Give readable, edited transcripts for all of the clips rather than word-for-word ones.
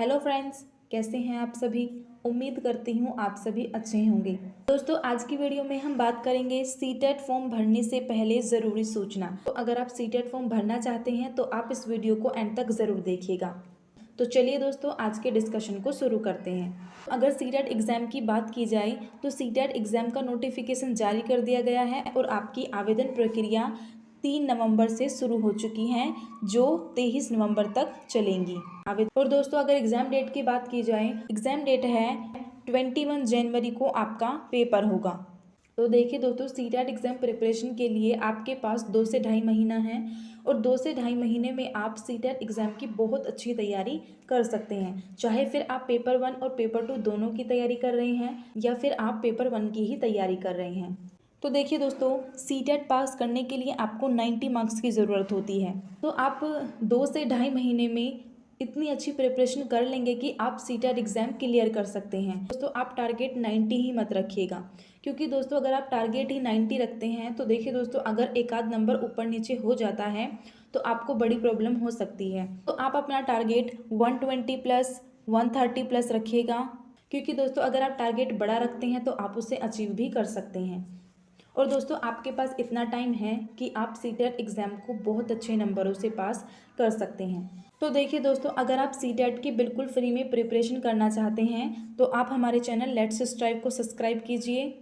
Hello friends, कैसे हैं आप सभी। उम्मीद करती हूँ आप सभी अच्छे होंगे। दोस्तों, आज की वीडियो में हम बात करेंगे सीटेट फॉर्म भरने से पहले ज़रूरी सूचना। तो अगर आप सीटेट फॉर्म भरना चाहते हैं तो आप इस वीडियो को एंड तक ज़रूर देखिएगा। तो चलिए दोस्तों, आज के डिस्कशन को शुरू करते हैं। अगर सीटेट एग्ज़ाम की बात की जाए तो सीटेट एग्ज़ाम का नोटिफिकेशन जारी कर दिया गया है और आपकी आवेदन प्रक्रिया 3 नवंबर से शुरू हो चुकी हैं, जो 23 नवंबर तक चलेंगी। और दोस्तों, अगर एग्ज़ाम डेट की बात की जाए, एग्ज़ाम डेट है 21 जनवरी को आपका पेपर होगा। तो देखिए दोस्तों, सीटेट एग्ज़ाम प्रिपरेशन के लिए आपके पास 2 से ढाई महीना है और 2 से ढाई महीने में आप सीटेट एग्ज़ाम की बहुत अच्छी तैयारी कर सकते हैं। चाहे फिर आप पेपर 1 और पेपर 2 दोनों की तैयारी कर रहे हैं या फिर आप पेपर 1 की ही तैयारी कर रहे हैं। तो देखिए दोस्तों, सीटेट पास करने के लिए आपको 90 मार्क्स की ज़रूरत होती है। तो आप 2 से ढाई महीने में इतनी अच्छी प्रिपरेशन कर लेंगे कि आप सीटेट एग्ज़ाम क्लियर कर सकते हैं। दोस्तों, आप टारगेट 90 ही मत रखिएगा, क्योंकि दोस्तों अगर आप टारगेट ही 90 रखते हैं तो देखिए दोस्तों, अगर एक आध नंबर ऊपर नीचे हो जाता है तो आपको बड़ी प्रॉब्लम हो सकती है। तो आप अपना टारगेट 120 प्लस 130 प्लस रखिएगा, क्योंकि दोस्तों अगर आप टारगेट बड़ा रखते हैं तो आप उसे अचीव भी कर सकते हैं। और दोस्तों, आपके पास इतना टाइम है कि आप सीटेट एग्ज़ाम को बहुत अच्छे नंबरों से पास कर सकते हैं। तो देखिए दोस्तों, अगर आप सीटेट की बिल्कुल फ्री में प्रिपरेशन करना चाहते हैं तो आप हमारे चैनल लेट्स स्ट्राइव को सब्सक्राइब कीजिए।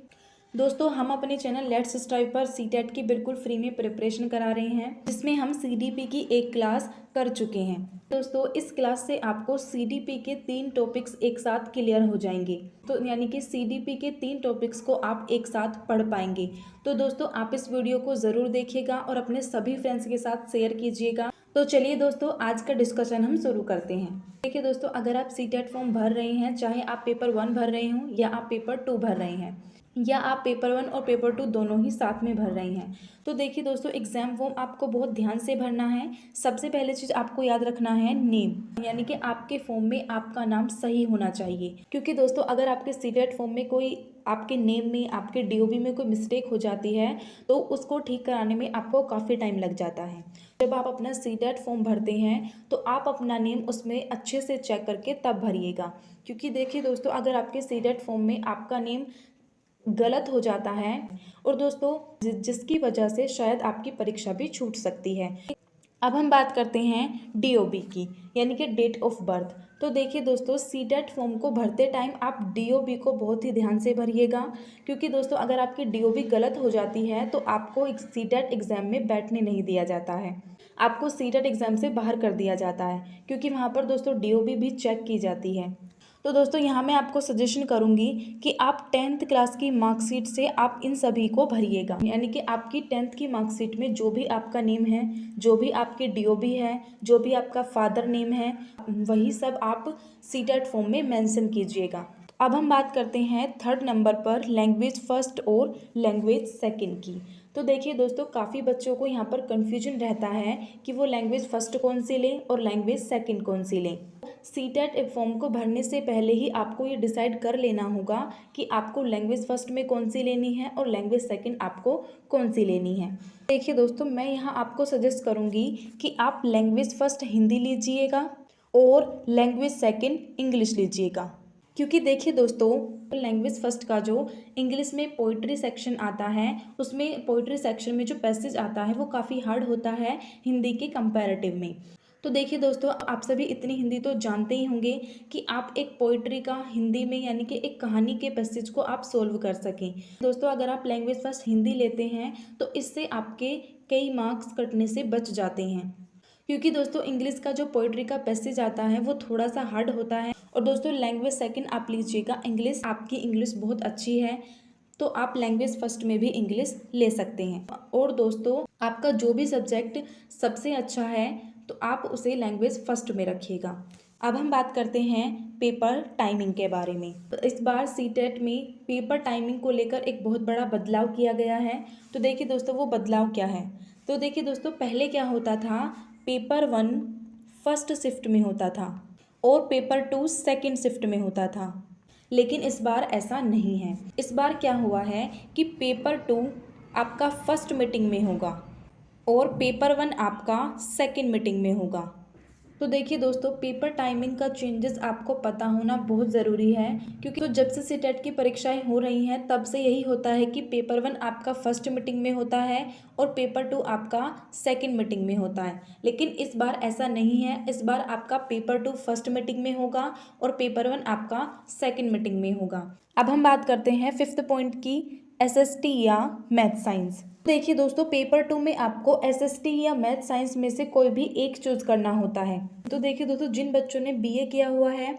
दोस्तों, हम अपने चैनल लेट्स स्ट्राइव पर सीटेट की बिल्कुल फ्री में प्रिपरेशन करा रहे हैं, जिसमें हम सीडीपी की एक क्लास कर चुके हैं। दोस्तों, इस क्लास से आपको सीडीपी के 3 टॉपिक्स एक साथ क्लियर हो जाएंगे। तो यानी कि सीडीपी के 3 टॉपिक्स को आप एक साथ पढ़ पाएंगे। तो दोस्तों, आप इस वीडियो को ज़रूर देखिएगा और अपने सभी फ्रेंड्स के साथ शेयर कीजिएगा। तो चलिए दोस्तों, आज का डिस्कशन हम शुरू करते हैं। देखिए दोस्तों, अगर आप सीटेट फॉर्म भर रहे हैं, चाहे आप पेपर 1 भर रहे हों या आप पेपर 2 भर रहे हैं या आप पेपर 1 और पेपर 2 दोनों ही साथ में भर रहे हैं, तो देखिए दोस्तों, एग्ज़ाम फॉर्म आपको बहुत ध्यान से भरना है। सबसे पहले चीज़ आपको याद रखना है नेम, यानी कि आपके फॉर्म में आपका नाम सही होना चाहिए। क्योंकि दोस्तों, अगर आपके सीटेट फॉर्म में कोई आपके नेम में, आपके डीओबी में कोई मिस्टेक हो जाती है तो उसको ठीक कराने में आपको काफ़ी टाइम लग जाता है। जब आप अपना सीटेट फॉर्म भरते हैं तो आप अपना नेम उसमें अच्छे से चेक करके तब भरिएगा। क्योंकि देखिए दोस्तों, अगर आपके सीटेट फॉर्म में आपका नेम गलत हो जाता है और दोस्तों जिसकी वजह से शायद आपकी परीक्षा भी छूट सकती है। अब हम बात करते हैं डीओबी की, यानी कि डेट ऑफ बर्थ। तो देखिए दोस्तों, सीटेट फॉर्म को भरते टाइम आप डीओबी को बहुत ही ध्यान से भरिएगा, क्योंकि दोस्तों अगर आपकी डीओबी गलत हो जाती है तो आपको एक सीटेट एग्ज़ाम में बैठने नहीं दिया जाता है, आपको सीटेट एग्ज़ाम से बाहर कर दिया जाता है, क्योंकि वहाँ पर दोस्तों डीओबी भी चेक की जाती है। तो दोस्तों, यहाँ मैं आपको सजेशन करूँगी कि आप 10th क्लास की मार्कशीट से आप इन सभी को भरिएगा। यानी कि आपकी 10th की मार्कशीट में जो भी आपका नेम है, जो भी आपकी डीओबी है, जो भी आपका फादर नेम है, वही सब आप सीटेट फॉर्म में मेंशन कीजिएगा। अब हम बात करते हैं 3rd नंबर पर लैंग्वेज फर्स्ट और लैंग्वेज सेकंड की। तो देखिए दोस्तों, काफ़ी बच्चों को यहाँ पर कन्फ्यूजन रहता है कि वो लैंग्वेज फर्स्ट कौन सी लें और लैंग्वेज सेकंड कौन सी लें। सीटेट फॉर्म को भरने से पहले ही आपको ये डिसाइड कर लेना होगा कि आपको लैंग्वेज फर्स्ट में कौन सी लेनी है और लैंग्वेज सेकंड आपको कौन सी लेनी है। देखिए दोस्तों, मैं यहाँ आपको सजेस्ट करूँगी कि आप लैंग्वेज फर्स्ट हिंदी लीजिएगा और लैंग्वेज सेकंड इंग्लिश लीजिएगा। क्योंकि देखिए दोस्तों, लैंग्वेज फर्स्ट का जो इंग्लिश में पोइट्री सेक्शन आता है, उसमें पोइट्री सेक्शन में जो पैसेज आता है वो काफ़ी हार्ड होता है हिंदी के कंपैरेटिव में। तो देखिए दोस्तों, आप सभी इतनी हिंदी तो जानते ही होंगे कि आप एक पोइट्री का हिंदी में, यानी कि एक कहानी के पैसेज को आप सोल्व कर सकें। दोस्तों, अगर आप लैंग्वेज फर्स्ट हिंदी लेते हैं तो इससे आपके कई मार्क्स कटने से बच जाते हैं। क्योंकि दोस्तों इंग्लिश का जो पोइट्री का पैसेज आता है वो थोड़ा सा हार्ड होता है। और दोस्तों, लैंग्वेज सेकंड आप लीजिएगा, इंग्लिश, आपकी इंग्लिश बहुत अच्छी है तो आप लैंग्वेज फर्स्ट में भी इंग्लिश ले सकते हैं। और दोस्तों, आपका जो भी सब्जेक्ट सबसे अच्छा है तो आप उसे लैंग्वेज फर्स्ट में रखिएगा। अब हम बात करते हैं पेपर टाइमिंग के बारे में। तो इस बार सीटेट में पेपर टाइमिंग को लेकर एक बहुत बड़ा बदलाव किया गया है। तो देखिए दोस्तों, वो बदलाव क्या है। तो देखिए दोस्तों, पहले क्या होता था, पेपर 1 फर्स्ट शिफ्ट में होता था और पेपर 2 सेकंड शिफ्ट में होता था, लेकिन इस बार ऐसा नहीं है। इस बार क्या हुआ है कि पेपर 2 आपका फर्स्ट मीटिंग में होगा और पेपर 1 आपका सेकंड मीटिंग में होगा। तो देखिए दोस्तों, पेपर टाइमिंग का चेंजेस आपको पता होना बहुत ज़रूरी है, क्योंकि तो जब से सीटेट की परीक्षाएं हो रही हैं तब से यही होता है कि पेपर 1 आपका फर्स्ट मीटिंग में होता है और पेपर 2 आपका सेकंड मीटिंग में होता है। लेकिन इस बार ऐसा नहीं है, इस बार आपका पेपर 2 फर्स्ट मीटिंग में होगा और पेपर 1 आपका सेकंड मीटिंग में होगा। अब हम बात करते हैं 5th पॉइंट की, एसएसटी या मैथ साइंस। देखिए दोस्तों, पेपर 2 में आपको एसएसटी या मैथ साइंस में से कोई भी एक चूज करना होता है। तो देखिए दोस्तों, जिन बच्चों ने बीए किया हुआ है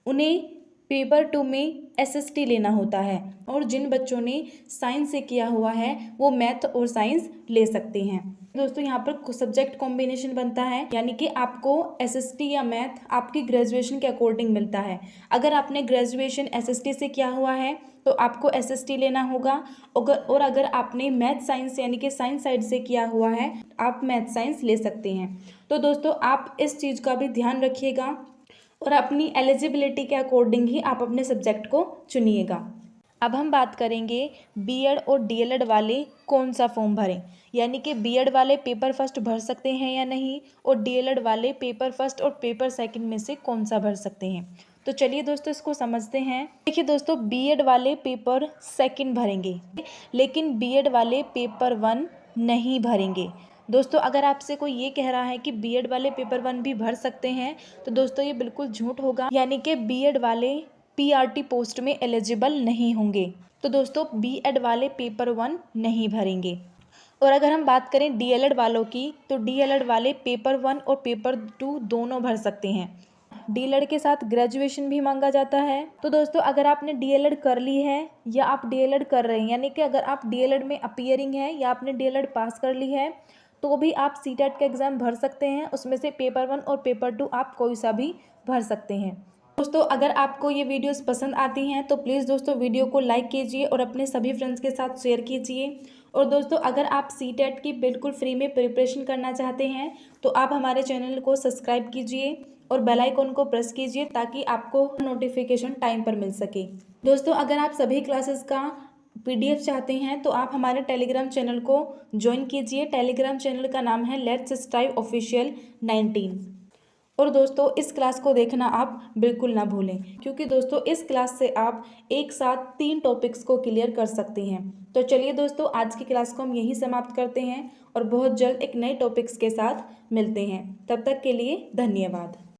उन्हें पेपर 2 में एसएसटी लेना होता है, और जिन बच्चों ने साइंस से किया हुआ है वो मैथ और साइंस ले सकते हैं। दोस्तों, यहाँ पर सब्जेक्ट कॉम्बिनेशन बनता है, यानी कि आपको एसएसटी या मैथ आपकी ग्रेजुएशन के अकॉर्डिंग मिलता है। अगर आपने ग्रेजुएशन एसएसटी से किया हुआ है तो आपको एसएसटी लेना होगा, और अगर आपने मैथ साइंस यानी कि साइंस साइड से किया हुआ है आप मैथ साइंस ले सकते हैं। तो दोस्तों, आप इस चीज़ का भी ध्यान रखिएगा और अपनी एलिजिबिलिटी के अकॉर्डिंग ही आप अपने सब्जेक्ट को चुनिएगा। अब हम बात करेंगे बीएड और डीएलएड वाले कौन सा फॉर्म भरें, यानी कि बीएड वाले पेपर फर्स्ट भर सकते हैं या नहीं, और डीएलएड वाले पेपर फर्स्ट और पेपर सेकंड में से कौन सा भर सकते हैं। तो चलिए दोस्तों, इसको समझते हैं। देखिए दोस्तों, बीएड वाले पेपर सेकंड भरेंगे, लेकिन बीएड वाले पेपर 1 नहीं भरेंगे। दोस्तों, अगर आपसे कोई ये कह रहा है कि बीएड वाले पेपर 1 भी भर सकते हैं तो दोस्तों ये बिल्कुल झूठ होगा, यानी कि बीएड वाले पीआरटी पोस्ट में एलिजिबल नहीं होंगे। तो दोस्तों, बीएड वाले पेपर 1 नहीं भरेंगे। और अगर हम बात करें डीएलएड वालों की, तो डीएलएड वाले पेपर 1 और पेपर 2 दोनों भर सकते हैं। डीएलएड के साथ ग्रेजुएशन भी मांगा जाता है। तो दोस्तों, अगर आपने डीएलएड कर ली है या आप डीएलएड कर रहे हैं, यानी कि अगर आप डीएलएड में अपीयरिंग है या आपने डीएलएड पास कर ली है, तो भी आप सीटेट का एग्ज़ाम भर सकते हैं। उसमें से पेपर 1 और पेपर 2 आप कोई सा भी भर सकते हैं। दोस्तों, अगर आपको ये वीडियोस पसंद आती हैं तो प्लीज़ दोस्तों वीडियो को लाइक कीजिए और अपने सभी फ्रेंड्स के साथ शेयर कीजिए। और दोस्तों, अगर आप सीटेट की बिल्कुल फ्री में प्रिपरेशन करना चाहते हैं तो आप हमारे चैनल को सब्सक्राइब कीजिए और बेल आइकन को प्रेस कीजिए, ताकि आपको नोटिफिकेशन टाइम पर मिल सके। दोस्तों, अगर आप सभी क्लासेस का पीडीएफ चाहते हैं तो आप हमारे टेलीग्राम चैनल को ज्वाइन कीजिए। टेलीग्राम चैनल का नाम है लेट्स स्ट्राइव ऑफिशियल 19। और दोस्तों, इस क्लास को देखना आप बिल्कुल ना भूलें, क्योंकि दोस्तों इस क्लास से आप एक साथ 3 टॉपिक्स को क्लियर कर सकते हैं। तो चलिए दोस्तों, आज की क्लास को हम यहीं समाप्त करते हैं और बहुत जल्द एक नए टॉपिक्स के साथ मिलते हैं। तब तक के लिए धन्यवाद।